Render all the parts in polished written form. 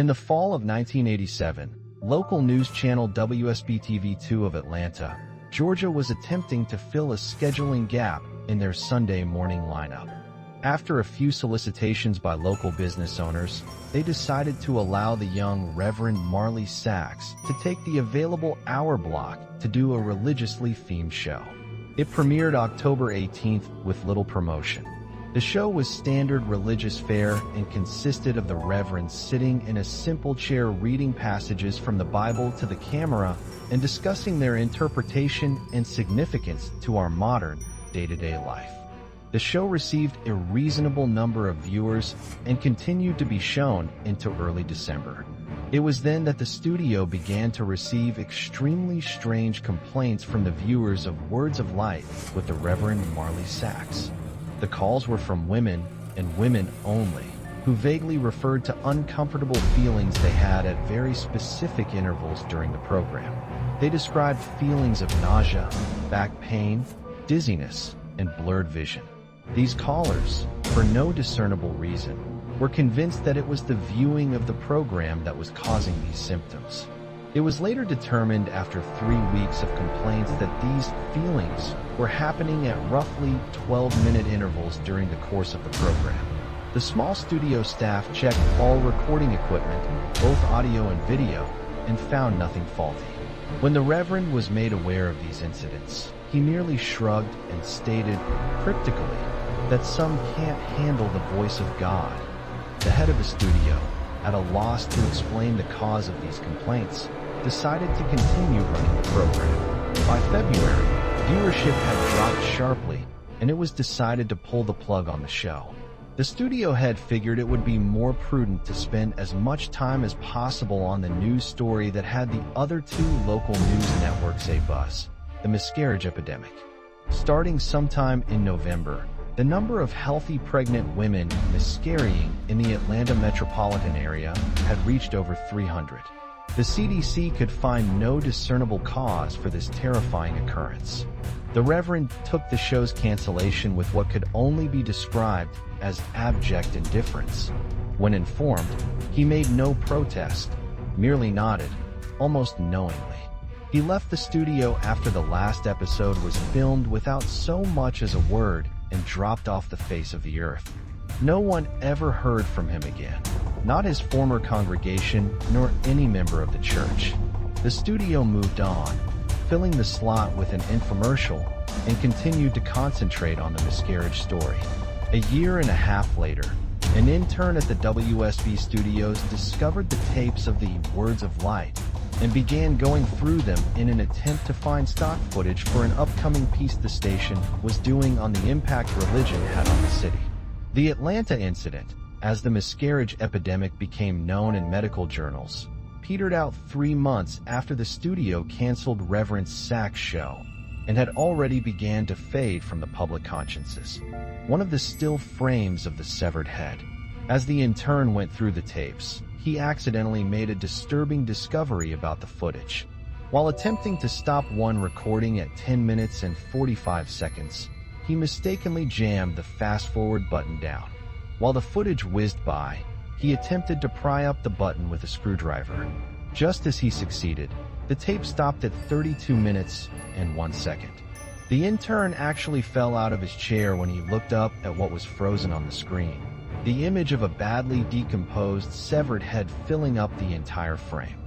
In the fall of 1987, local news channel WSB-TV2 of Atlanta, Georgia was attempting to fill a scheduling gap in their Sunday morning lineup. After a few solicitations by local business owners, they decided to allow the young Reverend Marley Sachs to take the available hour block to do a religiously themed show. It premiered October 18th with little promotion. The show was standard religious fare and consisted of the Reverend sitting in a simple chair reading passages from the Bible to the camera and discussing their interpretation and significance to our modern, day-to-day life. The show received a reasonable number of viewers and continued to be shown into early December. It was then that the studio began to receive extremely strange complaints from the viewers of Words of Light with the Reverend Marley Sachs. The calls were from women, and women only, who vaguely referred to uncomfortable feelings they had at very specific intervals during the program. They described feelings of nausea, back pain, dizziness, and blurred vision. These callers, for no discernible reason, were convinced that it was the viewing of the program that was causing these symptoms. It was later determined after 3 weeks of complaints that these feelings were happening at roughly 12-minute intervals during the course of the program. The small studio staff checked all recording equipment, both audio and video, and found nothing faulty. When the Reverend was made aware of these incidents, he merely shrugged and stated, cryptically, that some can't handle the voice of God. The head of the studio, at a loss to explain the cause of these complaints, decided to continue running the program. By February, viewership had dropped sharply, and it was decided to pull the plug on the show. The studio head figured it would be more prudent to spend as much time as possible on the news story that had the other 2 local news networks a buzz, the miscarriage epidemic. Starting sometime in November, the number of healthy pregnant women miscarrying in the Atlanta metropolitan area had reached over 300. The CDC could find no discernible cause for this terrifying occurrence. The Reverend took the show's cancellation with what could only be described as abject indifference. When informed, he made no protest, merely nodded, almost knowingly. He left the studio after the last episode was filmed without so much as a word and dropped off the face of the earth. No one ever heard from him again, not his former congregation nor any member of the church. The studio moved on, filling the slot with an infomercial, and continued to concentrate on the miscarriage story. A year and a half later, an intern at the WSB studios discovered the tapes of the Words of Light and began going through them in an attempt to find stock footage for an upcoming piece the station was doing on the impact religion had on the city. The Atlanta incident, as the miscarriage epidemic became known in medical journals, petered out 3 months after the studio canceled Reverend Sachs' show and had already began to fade from the public consciences. One of the still frames of the severed head. As the intern went through the tapes, he accidentally made a disturbing discovery about the footage. While attempting to stop one recording at 10 minutes and 45 seconds, he mistakenly jammed the fast-forward button down. While the footage whizzed by, he attempted to pry up the button with a screwdriver. Just as he succeeded, the tape stopped at 32 minutes and 1 second. The intern actually fell out of his chair when he looked up at what was frozen on the screen. The image of a badly decomposed, severed head filling up the entire frame.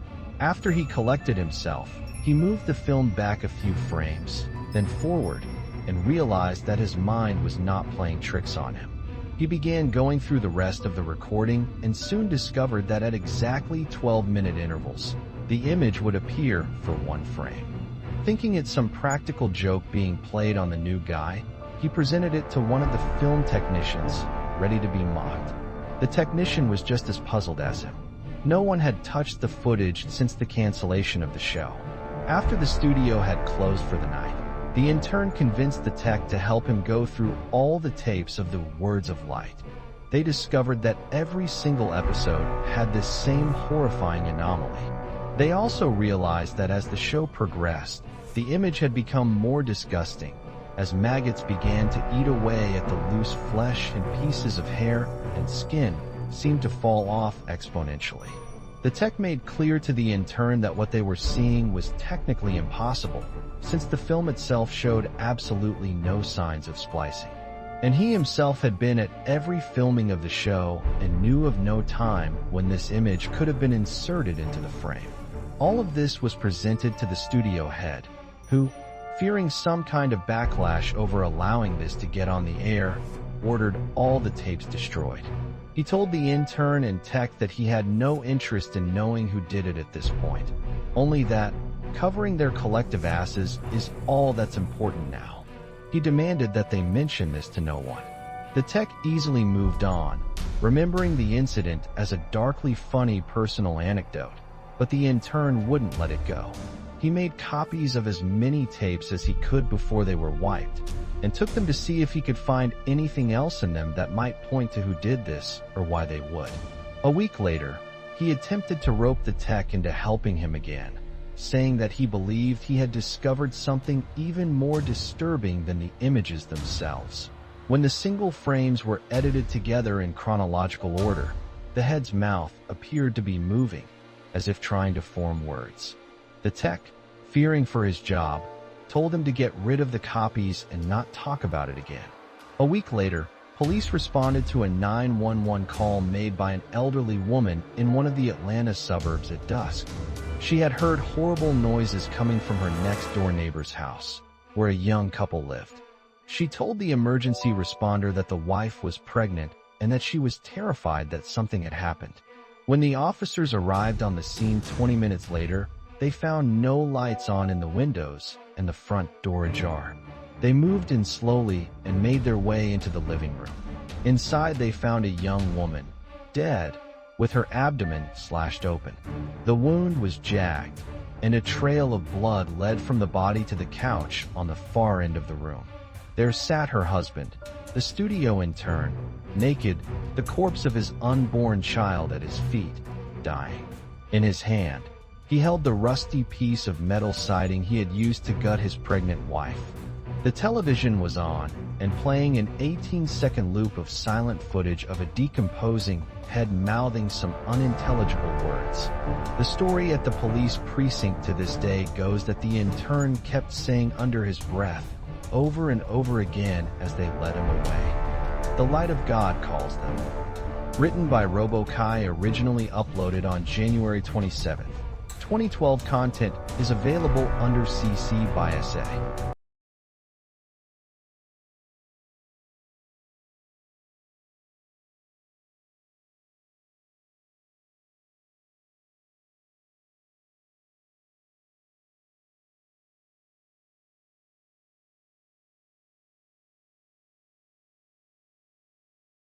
After he collected himself, he moved the film back a few frames, then forward, and realized that his mind was not playing tricks on him. He began going through the rest of the recording and soon discovered that at exactly 12-minute intervals, the image would appear for 1 frame. Thinking it some practical joke being played on the new guy, he presented it to one of the film technicians, ready to be mocked. The technician was just as puzzled as him. No one had touched the footage since the cancellation of the show. After the studio had closed for the night, the intern convinced the tech to help him go through all the tapes of the Words of Light. They discovered that every single episode had this same horrifying anomaly. They also realized that as the show progressed, the image had become more disgusting, as maggots began to eat away at the loose flesh and pieces of hair and skin seemed to fall off exponentially. The tech made clear to the intern that what they were seeing was technically impossible, since the film itself showed absolutely no signs of splicing. And he himself had been at every filming of the show and knew of no time when this image could have been inserted into the frame. All of this was presented to the studio head, who, fearing some kind of backlash over allowing this to get on the air, ordered all the tapes destroyed. He told the intern and tech that he had no interest in knowing who did it at this point, only that covering their collective asses is all that's important now. He demanded that they mention this to no one. The tech easily moved on, remembering the incident as a darkly funny personal anecdote, but the intern wouldn't let it go. He made copies of as many tapes as he could before they were wiped, and took them to see if he could find anything else in them that might point to who did this or why they would. A week later, he attempted to rope the tech into helping him again, saying that he believed he had discovered something even more disturbing than the images themselves. When the single frames were edited together in chronological order, the head's mouth appeared to be moving, as if trying to form words. The tech, fearing for his job, told him to get rid of the copies and not talk about it again. A week later, police responded to a 911 call made by an elderly woman in one of the Atlanta suburbs at dusk. She had heard horrible noises coming from her next-door neighbor's house, where a young couple lived. She told the emergency responder that the wife was pregnant and that she was terrified that something had happened. When the officers arrived on the scene 20 minutes later, they found no lights on in the windows and the front door ajar. They moved in slowly and made their way into the living room. Inside, they found a young woman, dead, with her abdomen slashed open. The wound was jagged, and a trail of blood led from the body to the couch on the far end of the room. There sat her husband, the studio intern, naked, the corpse of his unborn child at his feet, dying. In his hand, he held the rusty piece of metal siding he had used to gut his pregnant wife. The television was on and playing an 18-second loop of silent footage of a decomposing head mouthing some unintelligible words. The story at the police precinct to this day goes that the intern kept saying under his breath, over and over again as they led him away. The Light of God calls them. Written by RoboKai, originally uploaded on January 27th. 2012 content is available under CC by SA.